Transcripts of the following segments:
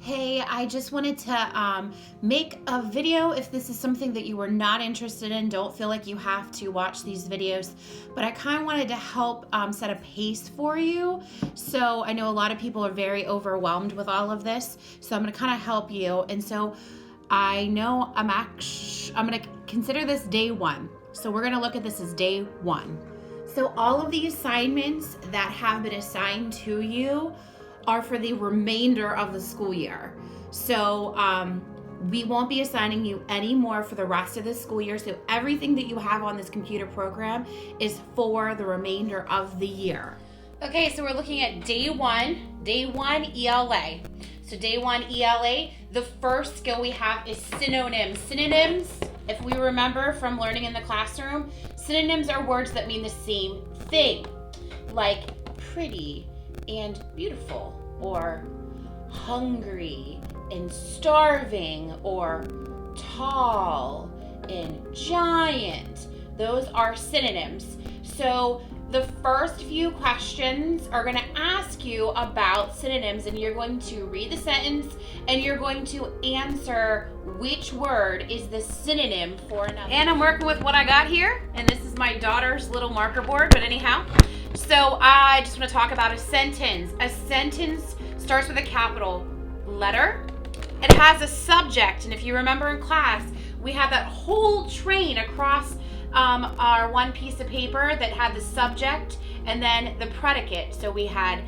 Hey, I just wanted to make a video if this is something that you are not interested in. Don't feel like you have to watch these videos, but I kind of wanted to help set a pace for you. So I know a lot of people are very overwhelmed with all of this, so I'm going to kind of help you. And so I know I'm going to consider this day one. So we're going to look at this as day one. So all of the assignments that have been assigned to you are for the remainder of the school year. So we won't be assigning you any more for the rest of the school year. So everything that you have on this computer program is for the remainder of the year. Okay, so we're looking at day one ELA. So day one ELA, the first skill we have is synonyms. Synonyms, if we remember from learning in the classroom, synonyms are words that mean the same thing, like pretty and beautiful, or hungry and starving, or tall and giant. Those are synonyms. So the first few questions are going to ask you about synonyms, and you're going to read the sentence and you're going to answer which word is the synonym for another. And I'm working with what I got here, and this is my daughter's little marker board, but anyhow. So I just want to talk about a sentence. A sentence starts with a capital letter. It has a subject, and if you remember in class, we had that whole train across our one piece of paper that had the subject and then the predicate. So we had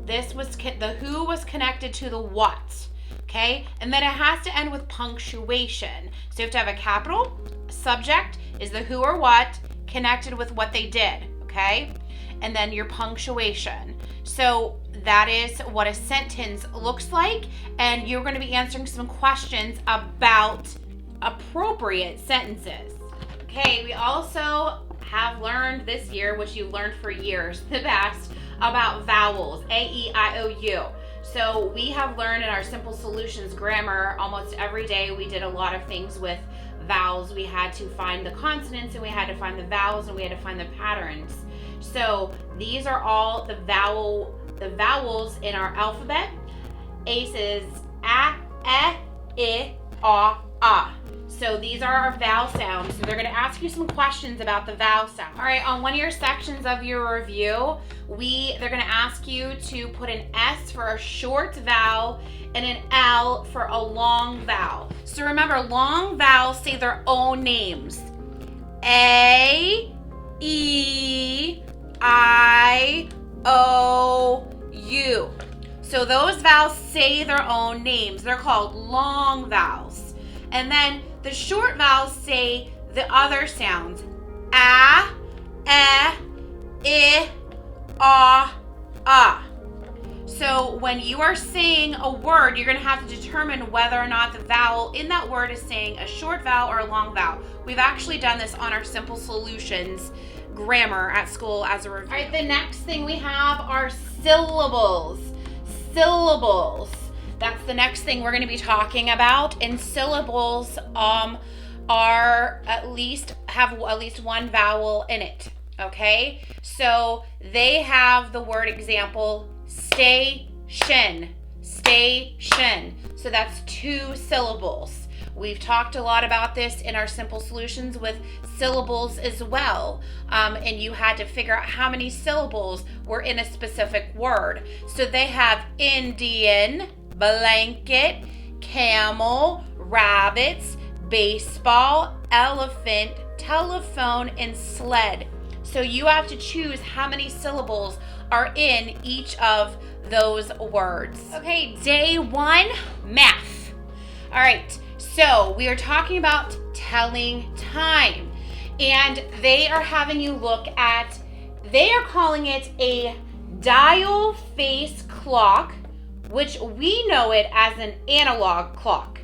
the who was connected to the what, okay? And then it has to end with punctuation. So you have to have a capital, subject is the who or what connected with what they did, okay? And then your punctuation. So that is what a sentence looks like, and you're going to be answering some questions about appropriate sentences. Okay, we also have learned this year, which you've learned for years, the past, about vowels, A-E-I-O-U. So we have learned in our Simple Solutions grammar almost every day. We did a lot of things with vowels. We had to find the consonants, and we had to find the vowels, and we had to find the patterns. So these are all the vowels in our alphabet. Ace is A, E, I, A. So these are our vowel sounds. So they're going to ask you some questions about the vowel sound. All right, on one of your sections of your review, they're going to ask you to put an S for a short vowel and an L for a long vowel. So remember, long vowels say their own names. A, E, I, O, U. So those vowels say their own names. They're called long vowels. And then the short vowels say the other sounds. A, I, A. So when you are saying a word, you're going to have to determine whether or not the vowel in that word is saying a short vowel or a long vowel. We've actually done this on our Simple Solutions grammar at school as a review. All right, the next thing we have are syllables. Syllables. That's the next thing we're going to be talking about. And syllables have at least one vowel in it. Okay? So they have the word example station. Station. So that's 2 syllables. We've talked a lot about this in our Simple Solutions with syllables as well. And you had to figure out how many syllables were in a specific word. So they have Indian, blanket, camel, rabbits, baseball, elephant, telephone, and sled. So you have to choose how many syllables are in each of those words. Okay, day one, math. All right, so we are talking about telling time. And they are having you look at, they are calling it a dial face clock, which we know it as an analog clock.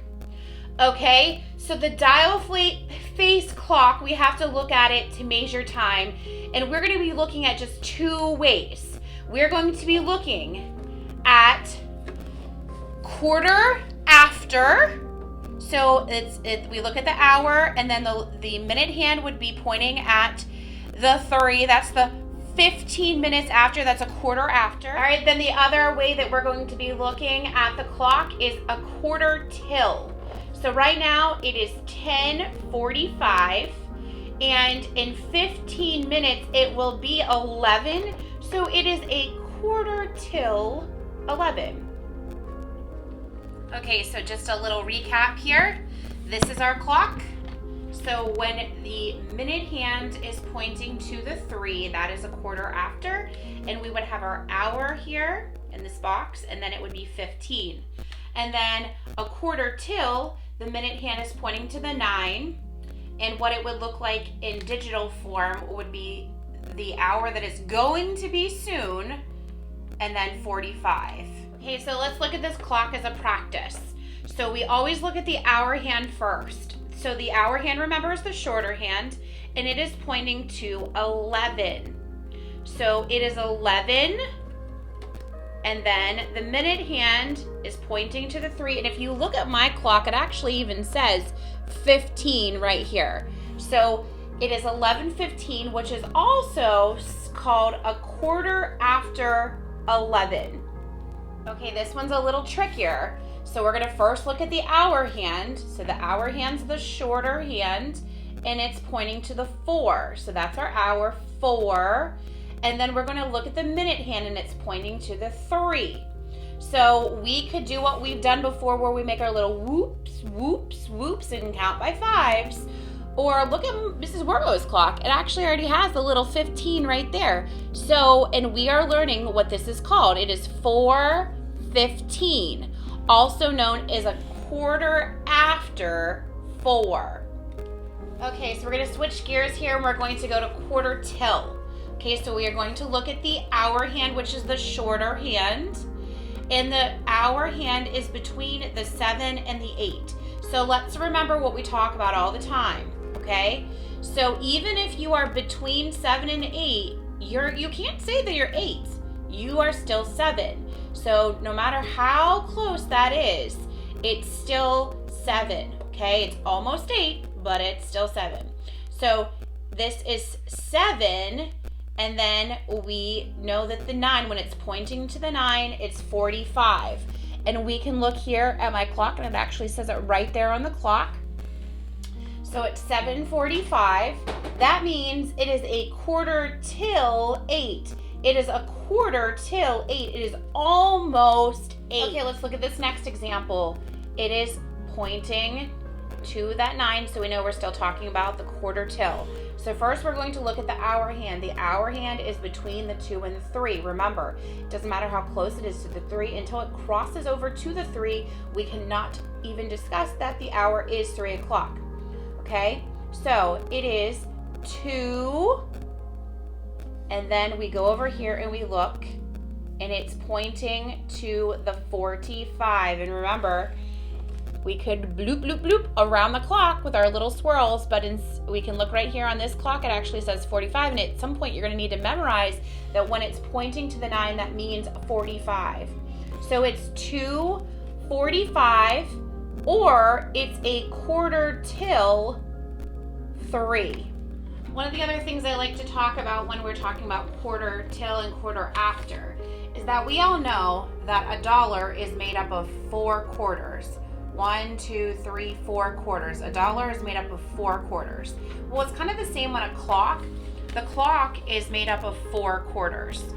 Okay, so the dial face clock, we have to look at it to measure time, and we're going to be looking at just 2 ways. We're going to be looking at quarter after. So we look at the hour, and then the minute hand would be pointing at the 3. That's the 15 minutes after, that's a quarter after. All right, then the other way that we're going to be looking at the clock is a quarter till. So right now it is 10:45, and in 15 minutes it will be 11. So it is a quarter till 11. Okay, so just a little recap here. This is our clock. So when the minute hand is pointing to the 3, that is a quarter after. And we would have our hour here in this box, and then it would be 15. And then a quarter till, the minute hand is pointing to the 9. And what it would look like in digital form would be the hour that is going to be soon, and then 45. Okay, so let's look at this clock as a practice. So we always look at the hour hand first. So the hour hand, remember, is the shorter hand, and it is pointing to 11. So it is 11, and then the minute hand is pointing to the 3. And if you look at my clock, it actually even says 15 right here. So it is 11:15, which is also called a quarter after 11. Okay, this one's a little trickier. So we're gonna first look at the hour hand. So the hour hand's the shorter hand, and it's pointing to the 4. So that's our hour, 4. And then we're gonna look at the minute hand, and it's pointing to the 3. So we could do what we've done before, where we make our little whoops, whoops, whoops, and count by 5s. Or look at Mrs. Wargo's clock. It actually already has the little 15 right there. So, and we are learning what this is called. It is 4:15, also known as a quarter after 4. Okay, so we're gonna switch gears here, and we're going to go to quarter till. Okay, so we are going to look at the hour hand, which is the shorter hand. And the hour hand is between the 7 and the 8. So let's remember what we talk about all the time, okay? So even if you are between 7 and 8, you can't say that you're 8. You are still 7. So no matter how close that is, it's still 7, okay? It's almost 8, but it's still 7. So this is 7. And then we know that the 9, when it's pointing to the 9, it's 45. And we can look here at my clock, and it actually says it right there on the clock. So it's 7:45. That means it is a quarter till 8. It is a quarter till 8. It is almost 8. Okay, let's look at this next example. It is pointing to that 9, so we know we're still talking about the quarter till. So first we're going to look at the hour hand. The hour hand is between the 2 and the 3. Remember, it doesn't matter how close it is to the 3. Until it crosses over to the 3, we cannot even discuss that the hour is 3 o'clock. Okay, so it is 2, and then we go over here and we look, and it's pointing to the 45. And remember, we could bloop, bloop, bloop around the clock with our little swirls, but we can look right here on this clock. It actually says 45, and at some point you're going to need to memorize that when it's pointing to the 9, that means 45. So it's 2:45, or it's a quarter till 3. One of the other things I like to talk about when we're talking about quarter till and quarter after is that we all know that a dollar is made up of 4 quarters. 1, 2, 3, 4 quarters. A dollar is made up of 4 quarters. Well, it's kind of the same on a clock. The clock is made up of 4 quarters.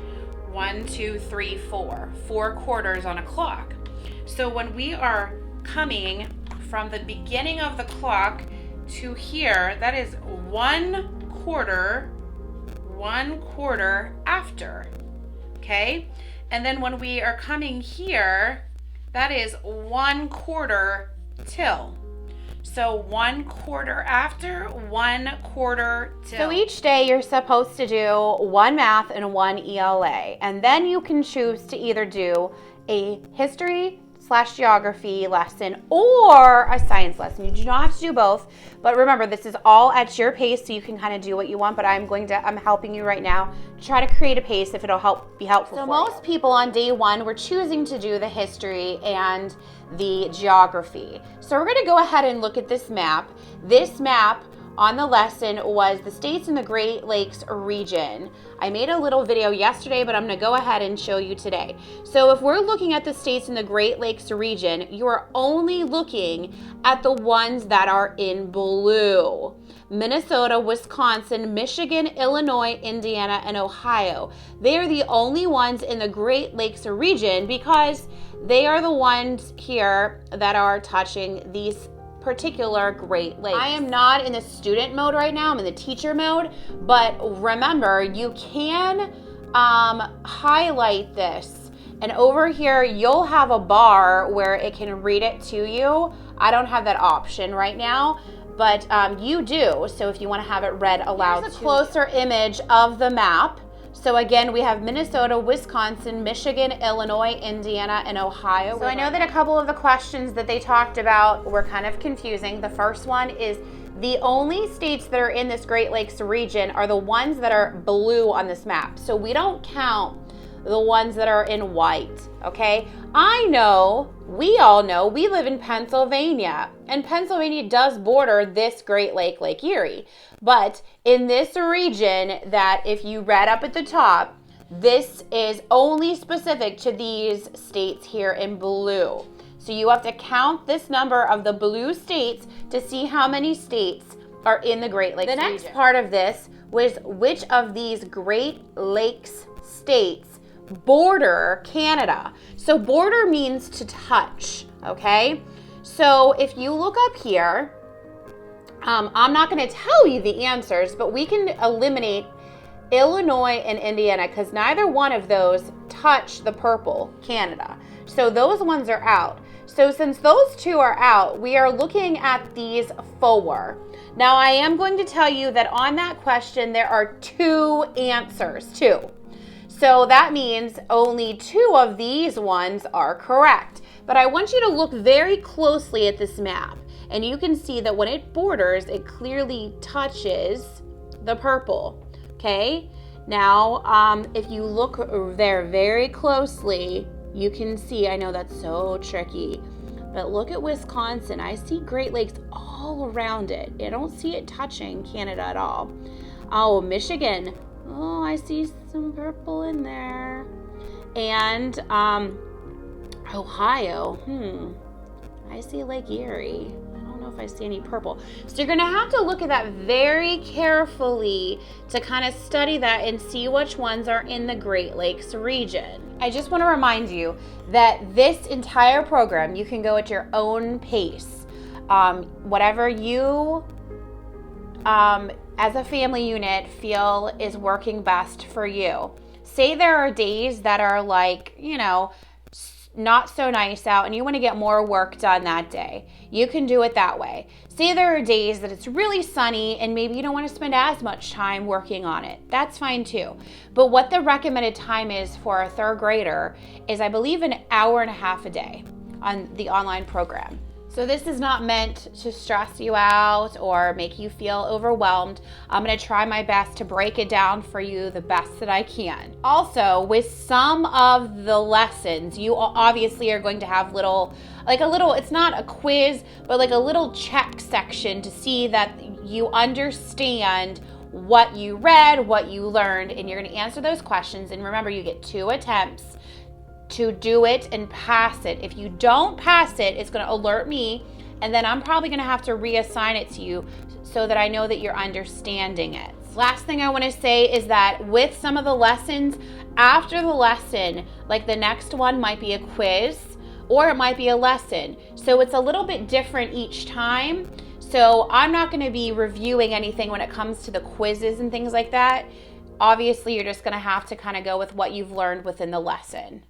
1, 2, 3, 4. 4 quarters on a clock. So when we are coming from the beginning of the clock to here, that is 1 quarter after. Okay? And then when we are coming here, that is 1 quarter till. So 1 quarter after, 1 quarter till. So each day you're supposed to do 1 math and 1 ELA. And then you can choose to either do a history/geography lesson or a science lesson. You do not have to do both. But remember, this is all at your pace, so you can kind of do what you want. But I'm helping you right now to try to create a pace if it'll be helpful for you. So most people on day 1 were choosing to do the history and the geography. So we're going to go ahead and look at this map. This map on the lesson was the states in the Great Lakes region. I made a little video yesterday, but I'm going to go ahead and show you today. So if we're looking at the states in the Great Lakes region, you are only looking at the ones that are in blue. Minnesota, Wisconsin, Michigan, Illinois, Indiana, and Ohio. They are the only ones in the Great Lakes region because they are the ones here that are touching these particular Great Lakes. I am not in the student mode right now, I'm in the teacher mode, but remember, you can highlight this, and over here you'll have a bar where it can read it to you. I don't have that option right now, but you do, so if you want to have it read aloud. Here's a closer image of the map. So again, we have Minnesota, Wisconsin, Michigan, Illinois, Indiana, and Ohio. So I know that a couple of the questions that they talked about were kind of confusing. The first one is the only states that are in this Great Lakes region are the ones that are blue on this map. So we don't count the ones that are in white, okay? I know, we all know, we live in Pennsylvania, and Pennsylvania does border this Great Lake, Lake Erie. But in this region that if you read up at the top, this is only specific to these states here in blue. So you have to count this number of the blue states to see how many states are in the Great Lakes region. The next part of this was which of these Great Lakes states border Canada. So border means to touch, okay? So if you look up here, I'm not going to tell you the answers, but we can eliminate Illinois and Indiana because neither one of those touch the purple, Canada. So those ones are out. So since those two are out, we are looking at these four. Now I am going to tell you that on that question, there are two answers, two. So that means only two of these ones are correct. But I want you to look very closely at this map. And you can see that when it borders, it clearly touches the purple, okay? Now, if you look there very closely, you can see, I know that's so tricky, but look at Wisconsin. I see Great Lakes all around it. I don't see it touching Canada at all. Oh, Michigan. Oh, I see some purple in there. And Ohio, I see Lake Erie. I don't know if I see any purple. So you're gonna have to look at that very carefully to kind of study that and see which ones are in the Great Lakes region. I just wanna remind you that this entire program, you can go at your own pace. Whatever you, as a family unit, feel is working best for you. Say there are days that are like, you know, not so nice out and you want to get more work done that day. You can do it that way. Say there are days that it's really sunny and maybe you don't want to spend as much time working on it. That's fine too. But what the recommended time is for a third grader is, I believe, an hour and a half a day on the online program. So this is not meant to stress you out or make you feel overwhelmed. I'm gonna try my best to break it down for you the best that I can. Also, with some of the lessons, you obviously are going to have it's not a quiz, but like a little check section to see that you understand what you read, what you learned, and you're gonna answer those questions. And remember, you get 2 attempts to do it and pass it. If you don't pass it, it's going to alert me, and then I'm probably going to have to reassign it to you so that I know that you're understanding it. Last thing I want to say is that with some of the lessons, after the lesson, like the next one might be a quiz or it might be a lesson. So it's a little bit different each time. So I'm not going to be reviewing anything when it comes to the quizzes and things like that. Obviously, you're just going to have to kind of go with what you've learned within the lesson.